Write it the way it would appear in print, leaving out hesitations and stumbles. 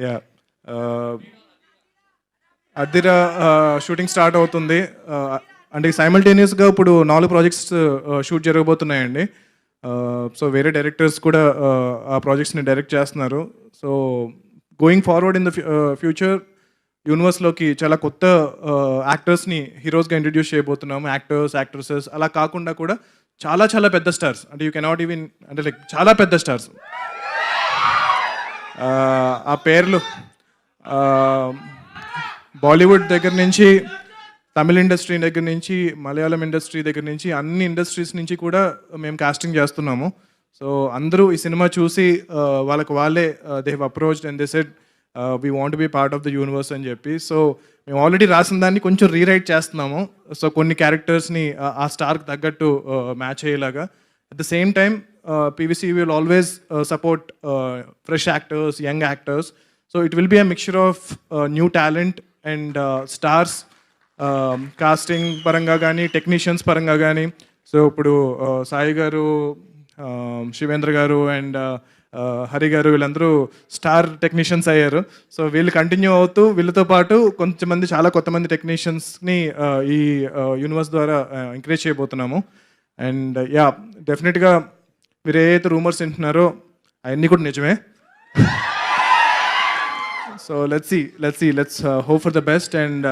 Yeah అద్దిర shooting start అవుతుంది. అంటే సైమల్టేనియస్గా ఇప్పుడు 4 ప్రాజెక్ట్స్ షూట్ జరగబోతున్నాయండి. సో వేరే డైరెక్టర్స్ కూడా ఆ ప్రాజెక్ట్స్ని డైరెక్ట్ చేస్తున్నారు. So going forward in the future యూనివర్స్లోకి చాలా కొత్త యాక్టర్స్ని హీరోస్గా ఇంట్రడ్యూస్ చేయబోతున్నాము. యాక్టర్స్, యాక్ట్రసెస్ అలా కాకుండా కూడా చాలా చాలా పెద్ద స్టార్స్, అంటే యూ కెనాట్ ఈవెన్, అంటే లైక్ చాలా పెద్ద స్టార్స్. ఆ పేర్లు బాలీవుడ్ దగ్గర నుంచి, తమిళ ఇండస్ట్రీ దగ్గర నుంచి, మలయాళం ఇండస్ట్రీ దగ్గర నుంచి, అన్ని ఇండస్ట్రీస్ నుంచి కూడా మేము కాస్టింగ్ చేస్తున్నాము. సో అందరూ ఈ సినిమా చూసి వాళ్ళకి వాళ్ళే they have approached and they said we want be part of the universe అని చెప్పి. సో మేము ఆల్రెడీ రాసిన దాన్ని కొంచెం రీరైట్ చేస్తున్నాము. సో కొన్ని క్యారెక్టర్స్ని ఆ స్టార్కి తగ్గట్టు మ్యాచ్ అయ్యేలాగా. At the same time PVC will always support fresh actors, young actors. So it will be a mixture of new talent and stars, casting పరంగా కానీ, టెక్నీషియన్స్ పరంగా కానీ. సో ఇప్పుడు సాయి గారు, శివేంద్ర గారు అండ్ హరి గారు వీళ్ళందరూ స్టార్ టెక్నీషియన్స్ అయ్యారు. సో వీళ్ళు కంటిన్యూ అవుతూ వీళ్ళతో పాటు కొంతమంది, చాలా కొత్తమంది టెక్నీషియన్స్ని ఈ యూనివర్స్ ద్వారా ఎంకరేజ్ చేయబోతున్నాము. అండ్ యా, డెఫినెట్గా మీరు ఏదైతే రూమర్స్ వింటున్నారో అవన్నీ కూడా నిజమే. So let's hope for the best and